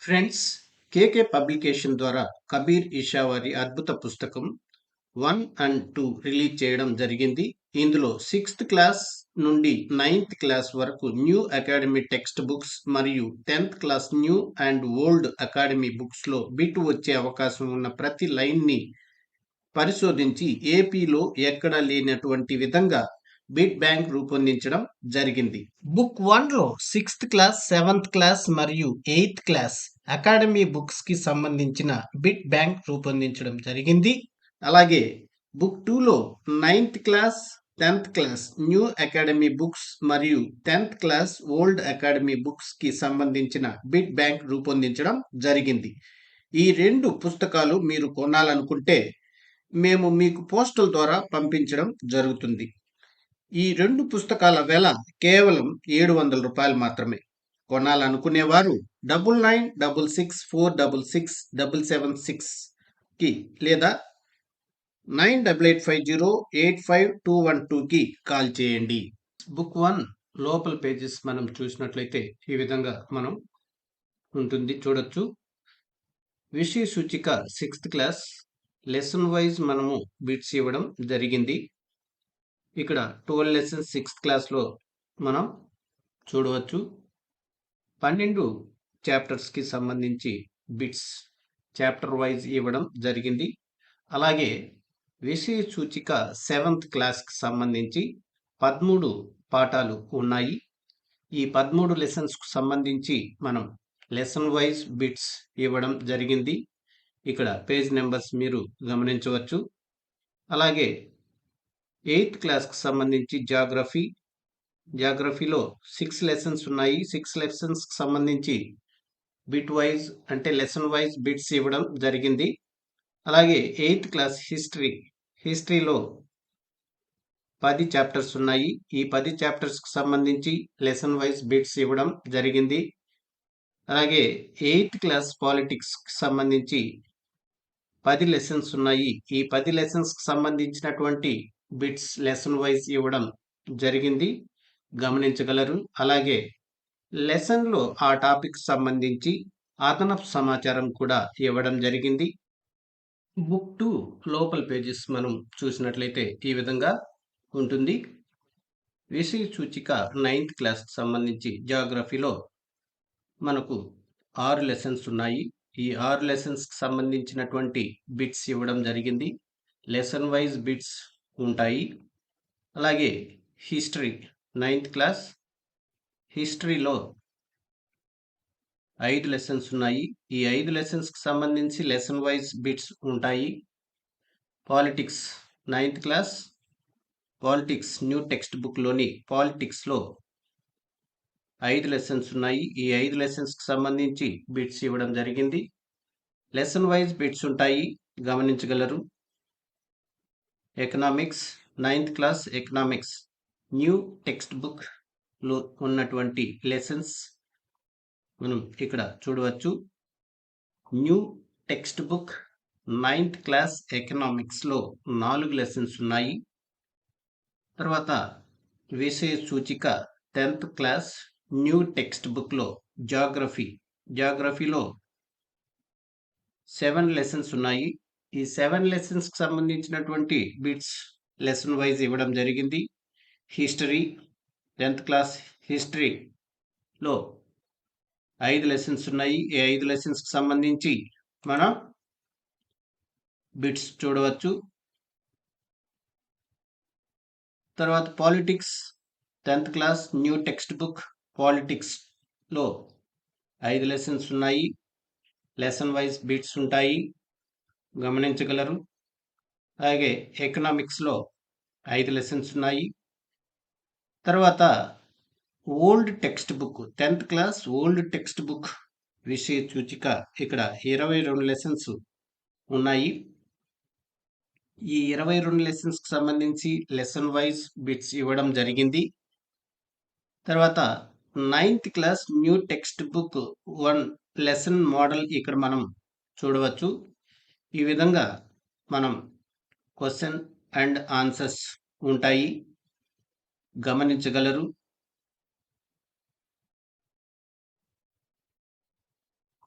Friends, కేకే publication ద్వారా కబీర్ ఇషా వారి అద్భుత పుస్తకం 1 అండ్ 2 రిలీజ్ చేయడం జరిగింది. ఇందులో 6th క్లాస్ నుండి 9th క్లాస్ వరకు న్యూ అకాడమీ టెక్స్ట్ బుక్స్ మరియు 10th class new and old academy books లో బిట్ వచ్చే అవకాశం ఉన్న ప్రతి లైన్ ని పరిశోధించి ఏపీలో ఎక్కడా లేనటువంటి విధంగా బిట్ బ్యాంక్ రూపొందించడం జరిగింది. బుక్ 1 లో 6th క్లాస్, 7th క్లాస్ మరియు 8th క్లాస్ అకాడమీ బుక్స్ కి సంబంధించిన బిట్ బ్యాంక్ రూపొందించడం జరిగింది. అలాగే బుక్ 2 లో 9th class, 10th class new academy books మరియు 10th class old academy books కి సంబంధించిన బిట్ బ్యాంక్ రూపొందించడం జరిగింది. ఈ 2 పుస్తకాలు మీరు కొనాలనుకుంటే మేము మీకు పోస్టల్ ద్వారా పంపించడం జరుగుతుంది. ఈ 2 పుస్తకాల వెల కేవలం 700 రూపాయలు మాత్రమే. కొనాలనుకునేవారు 9966466776 కి లేదా 9885085212 కి కాల్ చేయండి. బుక్ 1 లోపల పేజెస్ మనం చూసినట్లయితే ఈ విధంగా మనం ఉంటుంది, చూడొచ్చు. విషయ సూచిక 6th క్లాస్ లెసన్ వైజ్ మనము బిట్స్ ఇవ్వడం జరిగింది. ఇక్కడ 12 లెసన్స్ 6th క్లాస్లో మనం చూడవచ్చు. 12 చాప్టర్స్కి సంబంధించి బిట్స్ చాప్టర్ వైజ్ ఇవ్వడం జరిగింది. అలాగే విషయ సూచిక 7th క్లాస్కి సంబంధించి 13 పాఠాలు ఉన్నాయి. ఈ 13 లెసన్స్కు సంబంధించి మనం లెసన్ వైజ్ బిట్స్ ఇవ్వడం జరిగింది. ఇక్కడ పేజ్ నెంబర్స్ మీరు గమనించవచ్చు. అలాగే 8th క్లాస్కి సంబంధించి జాగ్రఫీలో 6 లెసన్స్ ఉన్నాయి. 6 లెసన్స్కి సంబంధించి బిట్ వైజ్ అంటే లెసన్ వైజ్ బిట్స్ ఇవ్వడం జరిగింది. అలాగే 8th క్లాస్ హిస్టరీలో 10 చాప్టర్స్ ఉన్నాయి. ఈ 10 చాప్టర్స్కి సంబంధించి లెసన్ వైజ్ బిట్స్ ఇవ్వడం జరిగింది. అలాగే 8th క్లాస్ పాలిటిక్స్కి సంబంధించి 10 లెసన్స్ ఉన్నాయి. ఈ 10 లెసన్స్కి సంబంధించినటువంటి బిట్స్ లెసన్ వైజ్ ఇవ్వడం జరిగింది, గమనించగలరు. అలాగే లెసన్లో ఆ టాపిక్ సంబంధించి అదనపు సమాచారం కూడా ఇవ్వడం జరిగింది. బుక్ 2 లోపల పేజెస్ మనం చూసినట్లయితే ఈ విధంగా ఉంటుంది. విషయ సూచిక 9th క్లాస్కి సంబంధించి జాగ్రఫీలో మనకు 6 లెసన్స్ ఉన్నాయి. ఈ 6 లెసన్స్కి సంబంధించినటువంటి బిట్స్ ఇవ్వడం జరిగింది. లెసన్ వైజ్ బిట్స్ ఉంటాయి. అలాగే హిస్టరీ 9th క్లాస్ హిస్టరీలో 5 లెసన్స్ ఉన్నాయి. ఈ 5 లెసన్స్కి సంబంధించి లెసన్ వైజ్ బిట్స్ ఉంటాయి. Politics 9th class politics new text బుక్లోని పాలిటిక్స్లో 5 లెసన్స్ ఉన్నాయి. ఈ 5 లెసన్స్కి సంబంధించి బిట్స్ ఇవ్వడం జరిగింది. లెసన్ వైజ్ బిట్స్ ఉంటాయి, గమనించగలరు. Economics 9th class economics new text బుక్లో ఉన్నటువంటి లెసన్స్ మనం ఇక్కడ చూడవచ్చు. New text book 9th class ఎకనామిక్స్లో 4 లెసన్స్ ఉన్నాయి. తర్వాత విషయ సూచిక 10th క్లాస్ న్యూ టెక్స్ట్ బుక్లో జాగ్రఫీలో 7 లెసన్స్ ఉన్నాయి. ఈ 7 లెసన్స్కి సంబంధించినటువంటి బిట్స్ లెసన్ వైజ్ ఇవ్వడం జరిగింది. హిస్టరీ 10th క్లాస్ హిస్టరీలో 5 లెసన్స్ ఉన్నాయి. ఈ 5 లెసన్స్కి సంబంధించి మనం బిట్స్ చూడవచ్చు. తర్వాత politics 10th class new text book పాలిటిక్స్లో 5 లెసన్స్ ఉన్నాయి. లెసన్ వైజ్ బిట్స్ ఉంటాయి, గమనించగలరు. అలాగే ఎకనామిక్స్లో 5 లెసన్స్ ఉన్నాయి. తర్వాత old text book 10th class old text book విషయ సూచిక ఇక్కడ 22 లెసన్స్ ఉన్నాయి. ఈ 22 లెసన్స్కి సంబంధించి లెసన్ వైజ్ బిట్స్ ఇవ్వడం జరిగింది. తర్వాత 9th class new text book 1 lesson model ఇక్కడ మనం చూడవచ్చు. ఈ విధంగా మనం క్వశ్చన్ అండ్ ఆన్సర్స్ ఉంటాయి, గమనించగలరు.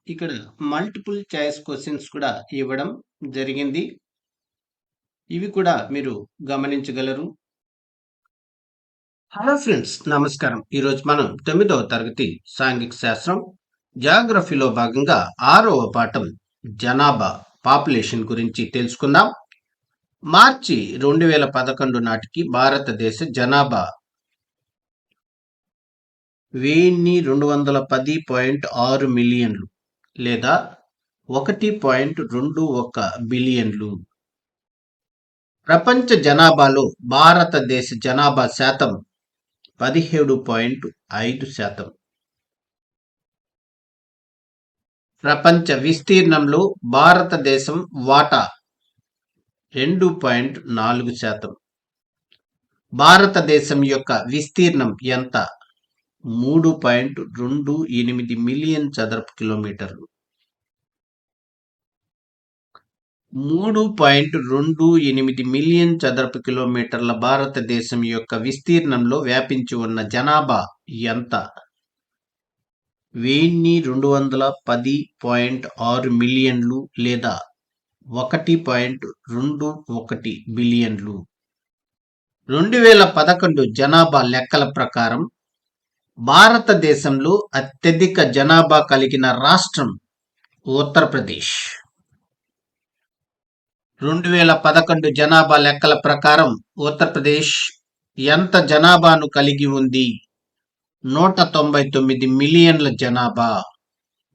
ఇక్కడ మల్టిపుల్ చాయిస్ క్వశ్చన్స్ కూడా ఇవ్వడం జరిగింది. ఇవి కూడా మీరు గమనించగలరు. హలో ఫ్రెండ్స్, నమస్కారం. ఈరోజు మనం 9వ తరగతి సాంఘిక శాస్త్రం జాగ్రఫీలో భాగంగా 6వ పాఠం జనాభా పాపులేషన్ గురించి తెలుసుకుందాం. మార్చి 2011 నాటికి భారతదేశ జనాభా 1210.6 మిలియన్లు లేదా 1.21 బిలియన్లు. ప్రపంచ జనాభాలో భారతదేశ జనాభా శాతం 17.5%. ప్రపంచ విస్తీర్ణంలో భారతదేశం వాటా 2.4%. భారతదేశం యొక్క విస్తీర్ణం ఎంత? 3.28 మిలియన్ చదరపు కిలోమీటర్లు. 3.28 మిలియన్ చదరపు కిలోమీటర్ల భారతదేశం యొక్క విస్తీర్ణంలో వ్యాపించి ఉన్న జనాభా ఎంత? 1210.6 మిలియన్లు లేదా 1.21 బిలియన్లు. 2011 జనాభా లెక్కల ప్రకారం భారతదేశంలో అత్యధిక జనాభా కలిగిన రాష్ట్రం ఉత్తరప్రదేశ్. 2011 జనాభా లెక్కల ప్రకారం ఉత్తరప్రదేశ్ ఎంత జనాభాను కలిగి ఉంది? 199 మిలియన్ల జనాభా.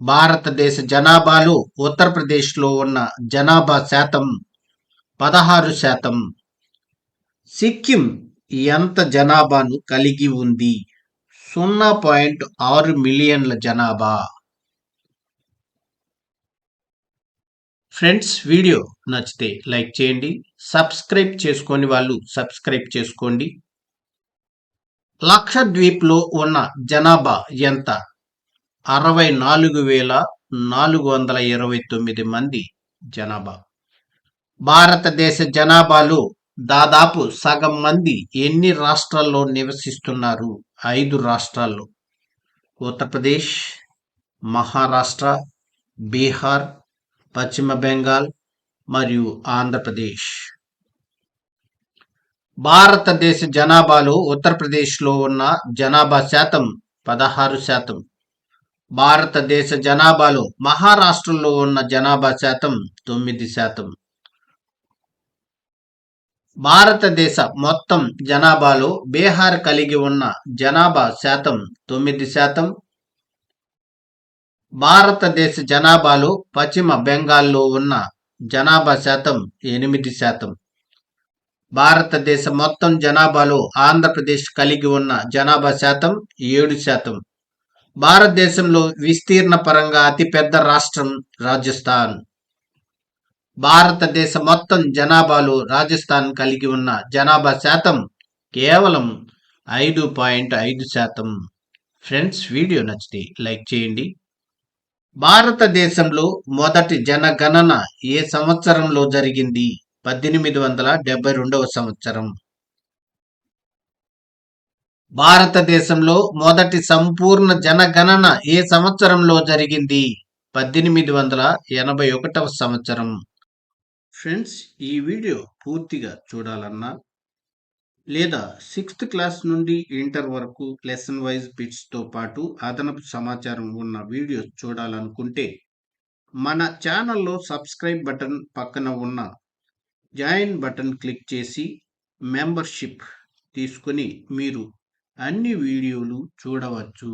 భారతదేశ జనాభాలో ఉత్తరప్రదేశ్లో ఉన్న జనాభా శాతం 16%. సిక్కిం ఎంత జనాభాను కలిగి ఉంది? 0.6 మిలియన్ల జనాభా. ఫ్రెండ్స్, వీడియో నచ్చితే లైక్ చేయండి. సబ్స్క్రైబ్ చేసుకోని వాళ్ళు సబ్స్క్రైబ్ చేసుకోండి. లక్షద్వీప్లో ఉన్న జనాభా ఎంత? 64,429 మంది జనాభా. భారతదేశ జనాభాలో దాదాపు సగం మంది ఎన్ని రాష్ట్రాల్లో నివసిస్తున్నారు? 5 రాష్ట్రాల్లో: ఉత్తరప్రదేశ్, మహారాష్ట్ర, బీహార్, పశ్చిమ బెంగాల్ మరియు ఆంధ్రప్రదేశ్. భారతదేశ జనాభాలో ఉత్తరప్రదేశ్లో ఉన్న జనాభా శాతం 16%. భారతదేశ జనాభాలో మహారాష్ట్రలో ఉన్న జనాభా శాతం 9%. భారతదేశ మొత్తం జనాభాలో బీహార్ కలిగి ఉన్న జనాభా శాతం 9%. భారతదేశ జనాభాలో పశ్చిమ బెంగాల్లో ఉన్న జనాభా శాతం 8%. భారతదేశ మొత్తం జనాభాలో ఆంధ్రప్రదేశ్ కలిగి ఉన్న జనాభా శాతం 7%. భారతదేశంలో విస్తీర్ణ పరంగా అతిపెద్ద రాష్ట్రం రాజస్థాన్. భారతదేశ మొత్తం జనాభాలో రాజస్థాన్ కలిగి ఉన్న జనాభా శాతం కేవలం 5.5%. ఫ్రెండ్స్, వీడియో నచ్చితే లైక్ చేయండి. భారతదేశంలో మొదటి జనగణన ఏ సంవత్సరంలో జరిగింది? 1872వ సంవత్సరం. భారతదేశంలో మొదటి సంపూర్ణ జనగణన ఏ సంవత్సరంలో జరిగింది? 1881వ సంవత్సరం. ఫ్రెండ్స్, ఈ వీడియో పూర్తిగా చూడాలన్నా లేదా 6th క్లాస్ నుండి ఇంటర్ వరకు లెసన్ వైజ్ బిట్స్తో పాటు అదనపు సమాచారం ఉన్న వీడియోస్ చూడాలనుకుంటే మన ఛానల్లో సబ్స్క్రైబ్ బటన్ పక్కన ఉన్న జాయిన్ బటన్ క్లిక్ చేసి మెంబర్షిప్ తీసుకుని మీరు అన్ని వీడియోలు చూడవచ్చు.